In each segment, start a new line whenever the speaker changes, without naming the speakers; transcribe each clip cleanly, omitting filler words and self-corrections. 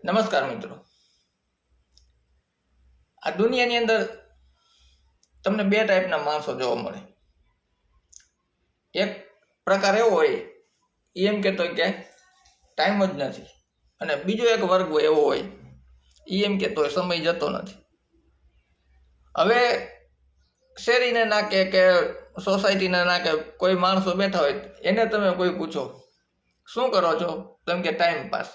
નમસ્કાર મિત્રો, આ દુનિયાની અંદર તમને બે ટાઈપના માણસો જોવા મળે. એક પ્રકાર એવો હોય એ એમ કહેતો કે ટાઈમ જ નથી, અને બીજો એક વર્ગ એવો હોય એ એમ કહેતો હોય સમય જતો નથી. હવે શેરીને નાકે કે સોસાયટીના નાકે કોઈ માણસો બેઠા હોય, એને તમે કોઈ પૂછો શું કરો છો, તો એમ કે ટાઈમ પાસ.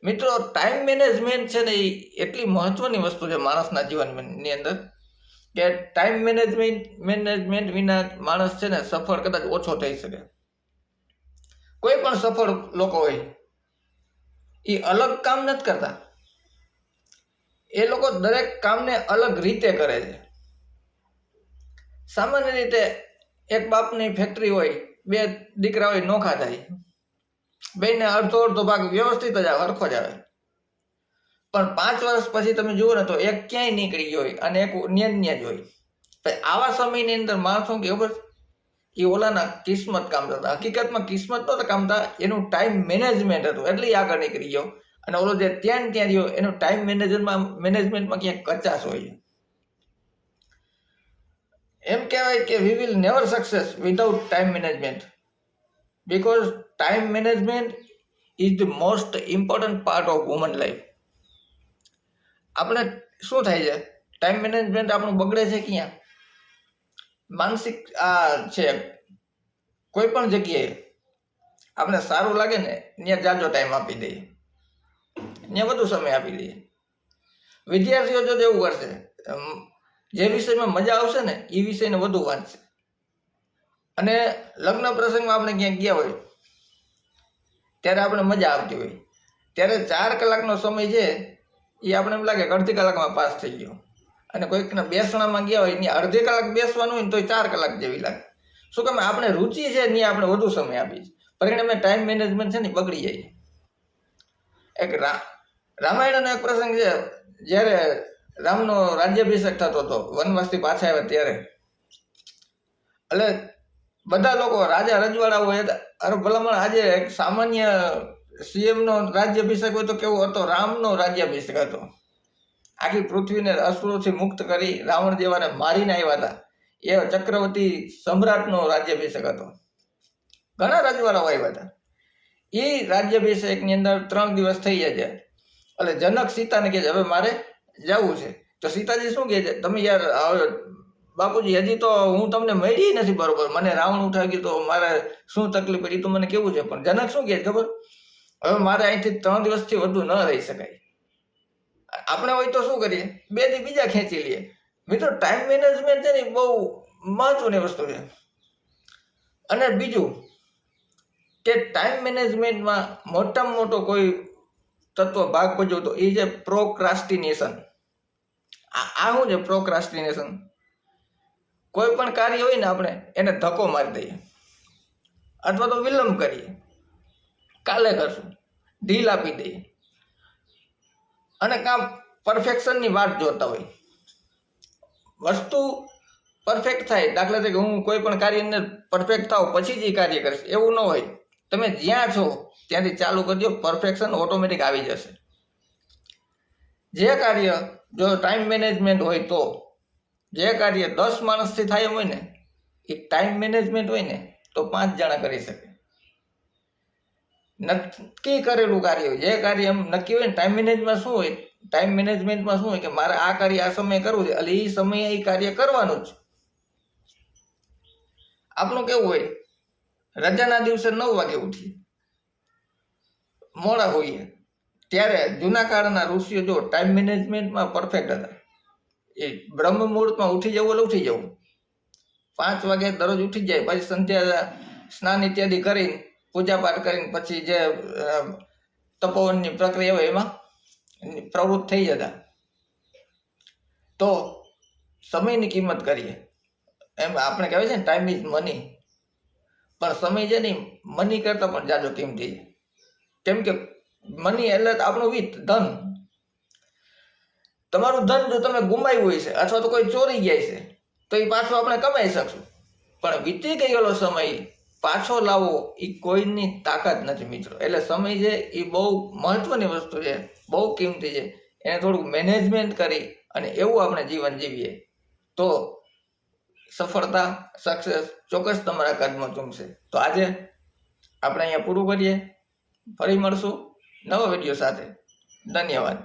મિત્રો, ટાઈમ મેનેજમેન્ટ છે ને એ એટલી મહત્વની વસ્તુ છે માણસના જીવનની અંદર કે ટાઈમ મેનેજમેન્ટ વિના માણસ છે ને સફળ કદાચ ઓછો થઈ શકે. કોઈ પણ સફળ લોકો હોય એ અલગ કામ નથી કરતા, એ લોકો દરેક કામને અલગ રીતે કરે છે. સામાન્ય રીતે એક બાપની ફેક્ટરી હોય, બે દીકરા હોય, નોખા થાય, બેને અડધો ભાગ વ્યવસ્થિત જ આવે, હરખો જ આવે. પણ 5 વર્ષ પછી તમે જુઓ ને તો એક ક્યાંય નીકળી ગયો હોય અને એક ન્યા જ હોય. આવા સમયની અંદર માણસો ખબર એ ઓલાના કિસ્મત કામ થતા, હકીકતમાં કિસ્મત નહોતા કામતા, એનું ટાઈમ મેનેજમેન્ટ હતું એટલે એ આગળ નીકળી ગયો. અને ઓલો જે ત્યાં રહ્યો એનું ટાઈમ મેનેજમેન્ટમાં ક્યાંક કચાશ હોય. એમ કહેવાય કે we will never success without time management, because time management is the most important part of human life. આપણે શું થાય છે, ટાઈમ મેનેજમેન્ટ આપણું બગડે છે ક્યાં? માનસિક આ છે, કોઈ પણ જગ્યાએ આપણે સારું લાગે ને ત્યાં જાજો ટાઈમ આપી દઈએ, ત્યાં વધુ સમય આપી દઈએ. વિદ્યાર્થીઓ જો એવું કરશે, જે વિષયમાં મજા આવશે ને એ વિષયને વધુ વાંચશે. અને લગ્ન પ્રસંગમાં આપણે ક્યાંક ગયા હોય ત્યારે આપણે મજા આવતી હોય, ત્યારે 4 કલાકનો સમય છે એ આપણે એમ લાગે કે અડધી કલાકમાં પાસ થઈ ગયો. અને કોઈકના બેસણામાં ગયા હોય ત્યાં અડધી કલાક બેસવાનું હોય ને તો 4 કલાક જેવી લાગે. શું કામ? આપણે રુચિ છે ત્યાં આપણે વધુ સમય આપીએ, પરિણામે ટાઈમ મેનેજમેન્ટ છે ને બગડી જાય. એક રામાયણનો એક પ્રસંગ છે, જ્યારે રામનો રાજ્યાભિષેક થતો હતો, વનવાસથી પાછા આવ્યા ત્યારે. એટલે બધા લોકો રાજા રજવાડા હોય, અરે ભલામણ આજે એક સામાન્ય સીએમનો રાજ્યાભિષેક હોય તો કેવો હતો? રામનો રાજ્યાભિષેક હતો. આખી પૃથ્વીને અસુરોથી મુક્ત કરી રાવણ જેવાને મારીને આવ્યા હતા, એ ચક્રવર્તી સમ્રાટનો રાજ્યાભિષેક હતો. ઘણા રજવાડાઓ આવ્યા હતા. એ રાજ્યાભિષેકની અંદર 3 દિવસ થઈ જાય. એટલે જનક સીતાને કહે છે હવે મારે જવું છે. તો સીતાજી શું કહે છે, તમે યાર બાપુજી હજી તો હું તમને મળી નથી બરોબર, મને રાવણ ઉઠાવી ગયો તો મારે શું તકલીફ પડી તો મને કેવું છે. પણ જનક શું કહે ખબર? હવે મારે અહીંથી 3 દિવસથી વધુ ન રહી શકાય. આપણે હોય તો શું કરીએ, 2 દી બીજા ખેંચી લઈએ. મિત્રો, ટાઈમ મેનેજમેન્ટ છે ને બહુ મહત્વની વસ્તુ છે. અને બીજું કે ટાઈમ મેનેજમેન્ટમાં મોટામાં મોટો કોઈ તત્વ ભાગ ભજવતો એ છે પ્રોક્રાસ્ટિનેશન. આ શું છે પ્રોક્રાસ્ટિનેશન? કોઈ પણ કાર્ય હોય ને આપણે એને ધક્કો મારી દઈએ અથવા તો વિલંબ કરીએ, કાલે કરશું, ઢીલ આપી દઈએ. અને કામ પરફેક્શનની વાત જોતા હોય. વસ્તુ પરફેક્ટ થાય, દાખલા તરીકે હું કોઈ પણ કાર્યને પરફેક્ટ થાવ પછી જ એ કાર્ય કરીશ એવું ન હોય. તમે જ્યાં છો ત્યાંથી ચાલુ કરજો, પરફેક્શન ઓટોમેટિક આવી જશે. જે કાર્ય જો ટાઈમ મેનેજમેન્ટ હોય તો, જે કાર્ય 10 માણસથી થાય એમ હોય ને, એ ટાઈમ મેનેજમેન્ટ હોય ને તો 5 જણા કરી શકે. નક્કી કરેલું કાર્ય હોય, જે કાર્ય એમ નક્કી હોય ને, ટાઈમ મેનેજમાં શું હોય, ટાઈમ મેનેજમેન્ટમાં શું હોય કે મારે આ કાર્ય આ સમયે કરવું છે, એટલે એ સમયે એ કાર્ય કરવાનું જ. આપણું કેવું હોય, રજાના દિવસે 9 વાગે ઉઠીએ, મોડા હોઈએ. ત્યારે જૂના કાળના ઋષિઓ જો ટાઈમ મેનેજમેન્ટમાં પરફેક્ટ હતા. એ બ્રહ્મ મુહૂર્તમાં ઉઠી જવું એટલે ઉઠી જવું, 5 વાગે દરરોજ ઉઠી જાય, પછી સંધ્યા સ્નાન ઇત્યાદિ કરીને પૂજાપાઠ કરીને પછી જે તપોવનની પ્રક્રિયા હોય એમાં પ્રવૃત્ત થઈ જતા. તો સમયની કિંમત કરીએ. એમ આપણે કહેવાય છે ને ટાઈમ ઇઝ મની, પણ સમય છે ને મની કરતાં પણ જાજો કિંમતી છે. કેમ કે મની એટલે આપણું વિત્ત, ધન. તમારું ધન જો તમે ગુમાવ્યું હોય છે અથવા તો કોઈ ચોરી જાય છે તો એ પાછું આપણે કમાઈ શકશું, પણ વીતી ગયેલો સમય પાછો લાવવો એ કોઈની તાકાત નથી મિત્રો. એટલે સમય છે એ બહુ મહત્વની વસ્તુ છે, બહુ કિંમતી છે. એને થોડુંક મેનેજમેન્ટ કરી અને એવું આપણે જીવન જીવીએ તો સફળતા, સક્સેસ ચોક્કસ તમારા કદમાં ચૂમશે. તો આજે આપણે અહીંયા પૂરું કરીએ. ફરી મળશું નવા વિડીયો સાથે. ધન્યવાદ.